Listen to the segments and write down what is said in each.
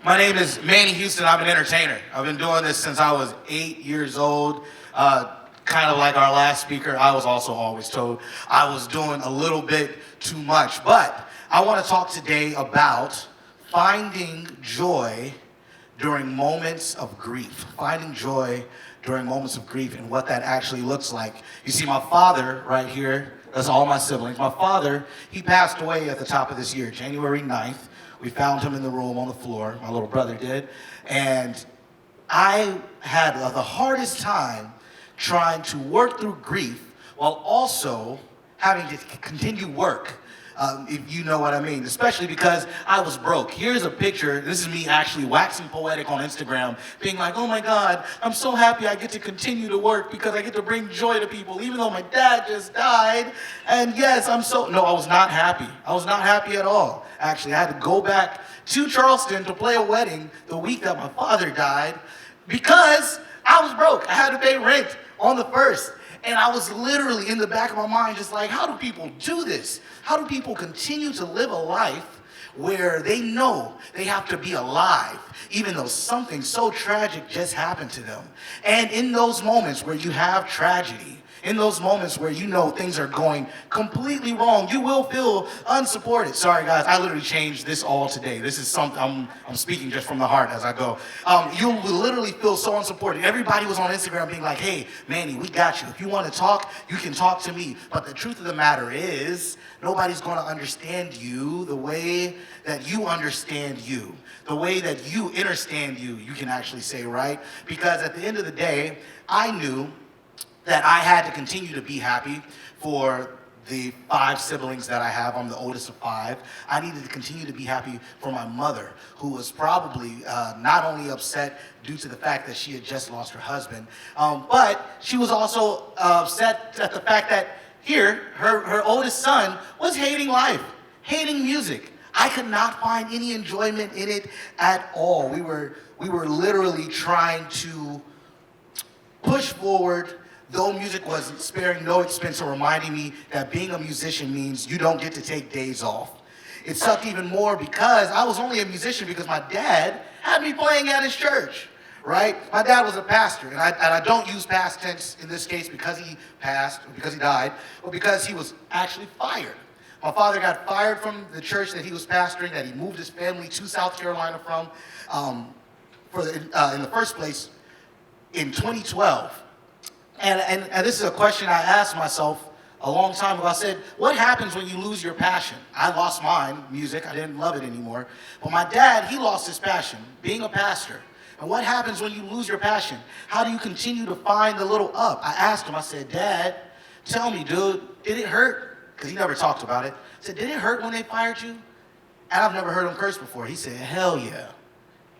My name is Manny Houston. I'm an entertainer. I've been doing this since I was 8 years old. Kind of like our last speaker, I was also always told I was doing a little bit too much. But I want to talk today about finding joy during moments of grief. Finding joy during moments of grief and what that actually looks like. You see, my father right here, that's all my siblings. My father, he passed away at the top of this year, January 9th. We found him in the room on the floor, my little brother did. And I had the hardest time trying to work through grief while also having to continue work, if you know what I mean, especially because I was broke. Here's a picture. This is me actually waxing poetic on Instagram, being like, oh my God, I'm so happy I get to continue to work because I get to bring joy to people, even though my dad just died. And yes, no, I was not happy. I was not happy at all. Actually, I had to go back to Charleston to play a wedding the week that my father died because I was broke. I had to pay rent on the first. And I was literally in the back of my mind just like, how do people do this? How do people continue to live a life where they know they have to be alive, even though something so tragic just happened to them? And in those moments where you have tragedy, in those moments where you know things are going completely wrong, you will feel unsupported. Sorry guys, I literally changed this all today. This is something, I'm speaking just from the heart as I go. You will literally feel so unsupported. Everybody was on Instagram being like, hey, Manny, we got you. If you want to talk, you can talk to me. But the truth of the matter is, nobody's going to understand you the way that you understand you. The way that you understand you, you can actually say, right? Because at the end of the day, I knew that I had to continue to be happy for the 5 siblings that I have. I'm the oldest of 5. I needed to continue to be happy for my mother, who was probably not only upset due to the fact that she had just lost her husband, but she was also upset at the fact that here, her oldest son was hating life, hating music. I could not find any enjoyment in it at all. We were literally trying to push forward, though music was sparing no expense or reminding me that being a musician means you don't get to take days off. It sucked even more because I was only a musician because my dad had me playing at his church, right? My dad was a pastor, and I don't use past tense in this case because he passed, or because he died, but because he was actually fired. My father got fired from the church that he was pastoring, that he moved his family to South Carolina from, in the first place, in 2012. And this is a question I asked myself a long time ago. I said, what happens when you lose your passion? I lost mine, music. I didn't love it anymore. But my dad, he lost his passion, being a pastor. And what happens when you lose your passion? How do you continue to find the little up? I asked him, I said, Dad, tell me, dude, did it hurt? Because he never talked about it. I said, did it hurt when they fired you? And I've never heard him curse before. He said, hell yeah.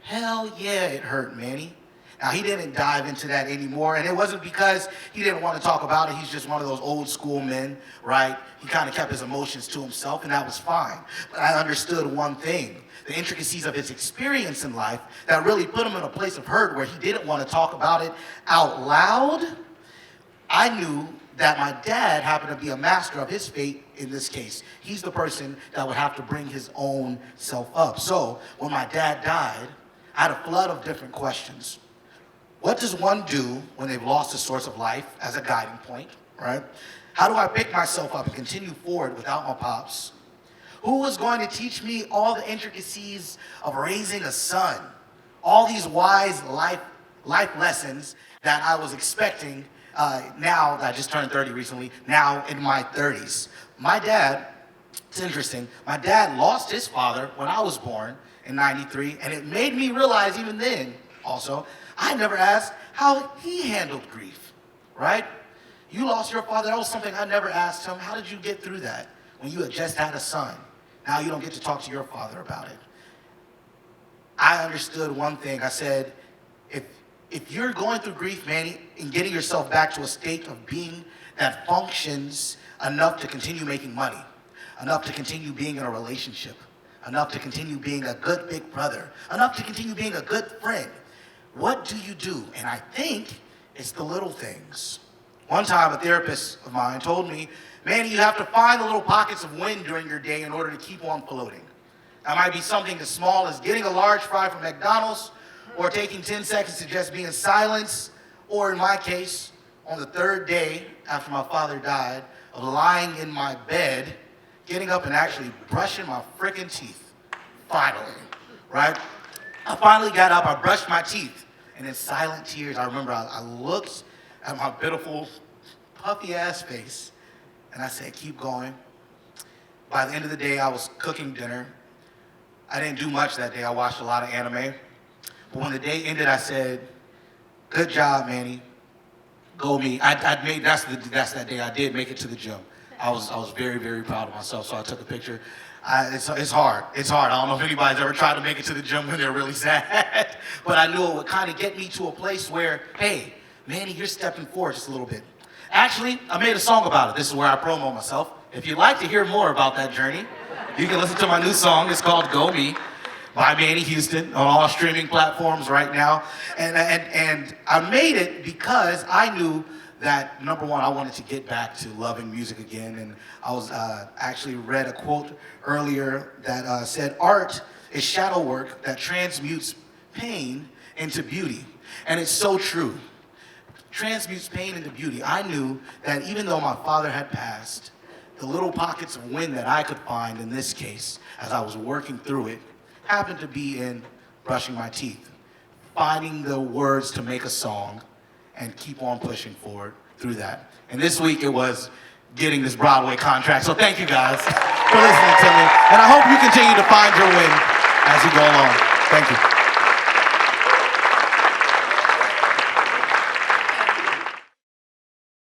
Hell yeah, it hurt, Manny. Now, he didn't dive into that anymore, and it wasn't because he didn't want to talk about it. He's just one of those old school men, right? He kind of kept his emotions to himself, and that was fine. But I understood one thing, the intricacies of his experience in life that really put him in a place of hurt where he didn't want to talk about it out loud. I knew that my dad happened to be a master of his fate in this case. He's the person that would have to bring his own self up. So when my dad died, I had a flood of different questions. What does one do when they've lost a source of life as a guiding point, right? How do I pick myself up and continue forward without my pops? Who is going to teach me all the intricacies of raising a son? All these wise life lessons that I was expecting now that I just turned 30 recently, now in my 30s. My dad, it's interesting, my dad lost his father when I was born in 93, and it made me realize even then also, I never asked how he handled grief, right? You lost your father. That was something I never asked him. How did you get through that when you had just had a son? Now you don't get to talk to your father about it. I understood one thing. I said, if you're going through grief, Manny, and getting yourself back to a state of being that functions enough to continue making money, enough to continue being in a relationship, enough to continue being a good big brother, enough to continue being a good friend, what do you do? And I think it's the little things. One time, a therapist of mine told me, Manny, you have to find the little pockets of wind during your day in order to keep on floating. That might be something as small as getting a large fry from McDonald's, or taking 10 seconds to just be in silence, or in my case, on the third day after my father died, of lying in my bed, getting up and actually brushing my freaking teeth. Finally, right? I finally got up, I brushed my teeth, and in silent tears, I remember I looked at my pitiful, puffy ass face, and I said, keep going. By the end of the day, I was cooking dinner. I didn't do much that day. I watched a lot of anime. But when the day ended, I said, good job, Manny. Go me. That's that day I did make it to the gym. I was very, very proud of myself, so I took a picture. It's hard. It's hard. I don't know if anybody's ever tried to make it to the gym when they're really sad. But I knew it would kind of get me to a place where, hey, Manny, you're stepping forward just a little bit. Actually, I made a song about it. This is where I promo myself. If you'd like to hear more about that journey, you can listen to my new song. It's called Go Me by Manny Houston on all streaming platforms right now. And I made it because I knew that, number one, I wanted to get back to loving music again. And I was actually read a quote earlier that said, art is shadow work that transmutes pain into beauty. And it's so true. Transmutes pain into beauty. I knew that even though my father had passed, the little pockets of wind that I could find in this case, as I was working through it, happened to be in brushing my teeth, finding the words to make a song, and keep on pushing forward through that. And this week it was getting this Broadway contract. So thank you guys for listening to me. And I hope you continue to find your way as you go along. Thank you.